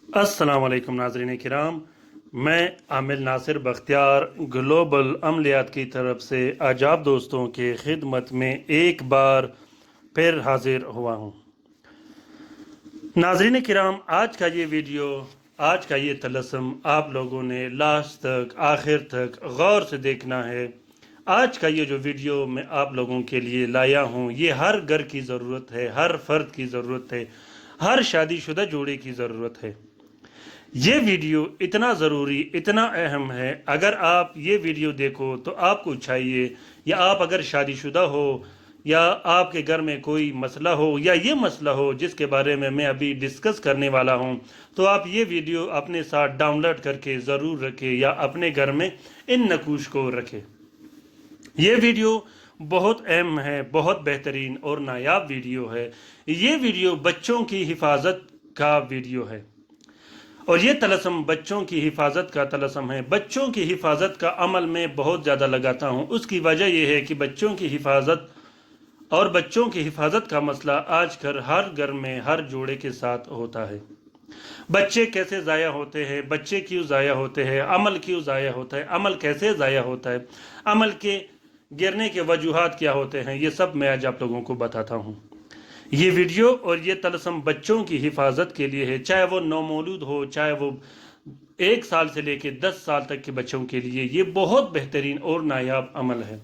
अस्सलाम वालेकुम नाज़रीन किराम, मैं आमिर नासिर बख्तियार ग्लोबल अमलियात की तरफ से आज आप दोस्तों के खिदमत में एक बार फिर हाजिर हुआ हूँ। नाज़रीन किराम, आज का ये तलस्सुम आप लोगों ने लास्ट तक आखिर तक गौर से देखना है। आज का ये जो वीडियो मैं आप लोगों के लिए लाया हूँ, ये हर घर की ज़रूरत है, हर फर्द की ज़रूरत है, हर शादीशुदा जोड़े की ज़रूरत है। ये वीडियो इतना ज़रूरी, इतना अहम है। अगर आप ये वीडियो देखो तो आपको चाहिए, या आप अगर शादीशुदा हो या आपके घर में कोई मसला हो या ये मसला हो जिसके बारे में मैं अभी डिस्कस करने वाला हूँ, तो आप ये वीडियो अपने साथ डाउनलोड करके ज़रूर रखें या अपने घर में इन नकूश को रखें। ये वीडियो बहुत अहम है, बहुत बेहतरीन और नायाब वीडियो है। ये वीडियो बच्चों की हिफाजत का वीडियो है और ये तलस्सुम बच्चों की हिफाजत का तलस्सुम है। बच्चों की हिफाजत का अमल मैं बहुत ज़्यादा लगाता हूँ। उसकी वजह यह है कि बच्चों की हिफाजत और बच्चों की हिफाजत का मसला आजकल हर घर में हर जोड़े के साथ होता है। बच्चे कैसे ज़ाया होते हैं, बच्चे क्यों ज़ाया होते हैं, अमल क्यों ज़ाया होता है, अमल कैसे ज़ाया होता है, अमल के गिरने के वजूहात क्या होते हैं, ये सब मैं आज आप लोगों को बताता हूँ। ये वीडियो और ये तलस्सुम बच्चों की हिफाजत के लिए है, चाहे वो नौमौलूद हो, चाहे वो 1 साल से लेके 10 साल तक के बच्चों के लिए ये बहुत बेहतरीन और नायाब अमल है।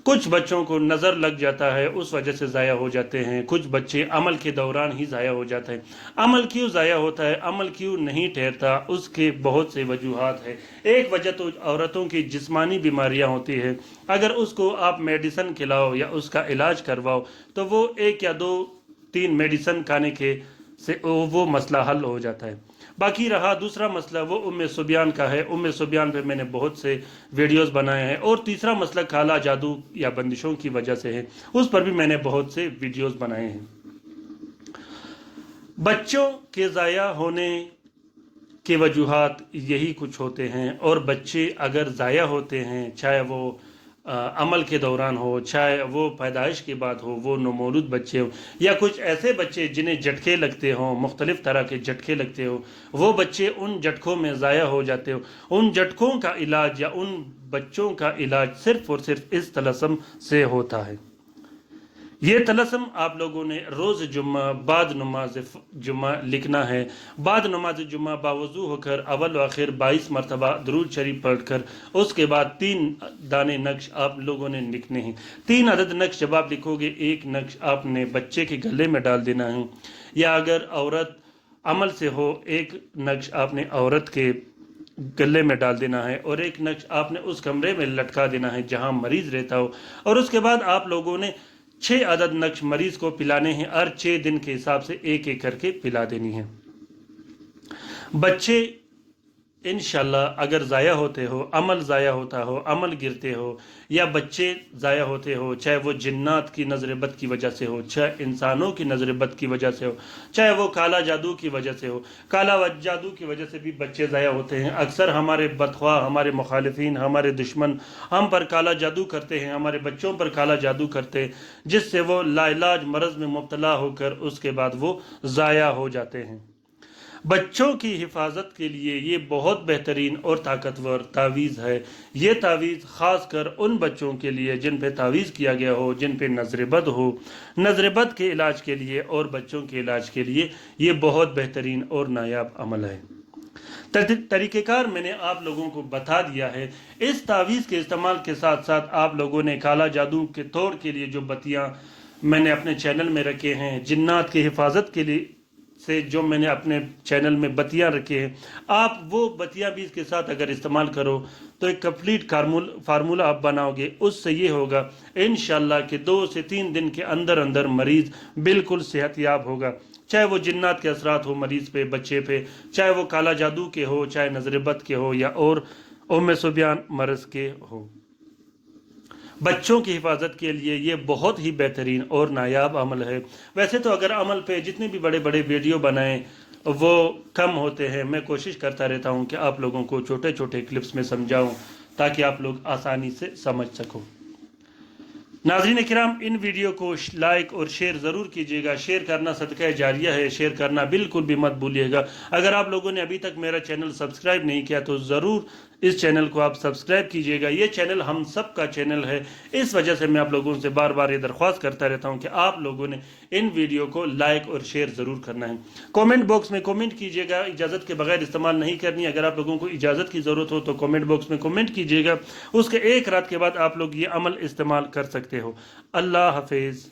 कुछ बच्चों को नज़र लग जाता है, उस वजह से ज़ाया हो जाते हैं। कुछ बच्चे अमल के दौरान ही ज़ाया हो जाते हैं। अमल क्यों ज़ाया होता है, अमल क्यों नहीं ठहरता, उसके बहुत से वजूहात है। एक वजह तो औरतों की जिस्मानी बीमारियां होती है। अगर उसको आप मेडिसिन खिलाओ या उसका इलाज करवाओ तो वो 1 या 2 3 मेडिसिन खाने के से वो मसला हल हो जाता है। बाकी रहा दूसरा मसला, वो उम्मे सुबियान का है। उम्मे सुबियान पे मैंने बहुत से वीडियोस बनाए हैं। और तीसरा मसला काला जादू या बंदिशों की वजह से है, उस पर भी मैंने बहुत से वीडियोस बनाए हैं। बच्चों के ज़ाया होने के वजूहात यही कुछ होते हैं। और बच्चे अगर ज़ाया होते हैं, चाहे वो अमल के दौरान हो, चाहे वो पैदाइश के बाद हो, वो नौमौलूद बच्चे हो, या कुछ ऐसे बच्चे जिन्हें झटके लगते हों, मुख्तलिफ तरह के झटके लगते हो, वो बच्चे उन झटकों में ज़ाया हो जाते हो। उन झटकों का इलाज या उन बच्चों का इलाज सिर्फ़ और सिर्फ इस तलस्सुम से होता है। ये तलस्सुम आप लोगों ने रोज़ जुम्मा बाद नमाज जुम्मा लिखना है। बाद नमाज जुम्मा बावजू होकर अव्वल व आखिर 22 मरतबा दुरूद शरीफ पढ़कर उसके बाद 3 दाने नक्श आप लोगों ने लिखने हैं। 3 अदद नक्श जब आप लिखोगे, एक नक्श आपने बच्चे के गले में डाल देना है, या अगर औरत अमल से हो, एक नक्श आपने औरत के गले में डाल देना है और एक नक्श आपने उस कमरे में लटका देना है जहां मरीज रहता हो। और उसके बाद आप लोगों ने 6 अदद नक्श मरीज को पिलाने हैं। हर 6 दिन के हिसाब से एक एक करके पिला देनी है। बच्चे इंशाल्लाह अगर ज़ाया होते हो, अमल ज़ाया होता हो, अमल गिरते हो, या बच्चे ज़ाया होते हो, चाहे वो जिन्नात की नज़र बद की वजह से हो, चाहे इंसानों की नज़र बद की वजह से हो, चाहे वो काला जादू की वजह से हो। काला जादू की वजह से भी बच्चे ज़ाया होते हैं। अक्सर हमारे बदख्वाह, हमारे मुखालिफिन, हमारे दुश्मन हम पर काला जादू करते हैं, हमारे बच्चों पर काला जादू करते हैं, जिससे वो लाइलाज मरज़ में मुब्तला होकर उसके बाद वो ज़ाया हो जाते हैं। बच्चों की हिफाजत के लिए ये बहुत बेहतरीन और ताकतवर तावीज़ है। ये तावीज़ ख़ास कर उन बच्चों के लिए जिन पे तावीज़ किया गया हो, जिन पे नज़रबद हो, नज़रबद के इलाज के लिए और बच्चों के इलाज के लिए ये बहुत बेहतरीन और नायाब अमल है। तरीक़ेकार मैंने आप लोगों को बता दिया है। इस तावीज़ के इस्तेमाल के साथ साथ आप लोगों ने काला जादू के तोड़ के लिए जो बत्तियाँ मैंने अपने चैनल में रखे हैं, जिन्नात की हिफाजत के लिए से जो मैंने अपने चैनल में बत्तियां रखे हैं, आप वो बत्तियां भी इसके साथ अगर इस्तेमाल करो तो एक कंप्लीट फार्मूला आप बनाओगे। उससे ये होगा इंशाल्लाह कि 2 से 3 दिन के अंदर अंदर मरीज बिल्कुल सेहतयाब होगा। चाहे वो जिन्नात के असरात हो मरीज पे, बच्चे पे, चाहे वो काला जादू के हो, चाहे नजरबत के हो, या और उम्मे सुबियान मरज़ के हो। बच्चों की हिफाजत के लिए ये बहुत ही बेहतरीन और नायाब अमल है। वैसे तो अगर अमल पे जितने भी बड़े बड़े वीडियो बनाएं वो कम होते हैं। मैं कोशिश करता रहता हूं कि आप लोगों को छोटे छोटे क्लिप्स में समझाऊं ताकि आप लोग आसानी से समझ सको। ناظرین کرام، ان ویڈیو کو لائک اور شیئر ضرور کیجیے گا. شیئر کرنا صدقہ جاریہ ہے، شیئر کرنا بالکل بھی مت بھولیے گا. اگر آپ لوگوں نے ابھی تک میرا چینل سبسکرائب نہیں کیا تو ضرور اس چینل کو آپ سبسکرائب کیجیے گا. یہ چینل ہم سب کا چینل ہے، اس وجہ سے میں آپ لوگوں سے بار بار یہ درخواست کرتا رہتا ہوں کہ آپ لوگوں نے ان ویڈیو کو لائک اور شیئر ضرور کرنا ہے. کومنٹ باکس میں کومنٹ کیجیے گا، اجازت کے بغیر استعمال نہیں کرنی. اگر آپ لوگوں کو اجازت کی ضرورت ہو تو کومنٹ باکس میں کومنٹ کیجیے گا، اس کے ایک رات کے بعد آپ لوگ یہ عمل استعمال کر سکتے ہو. اللہ حافظ.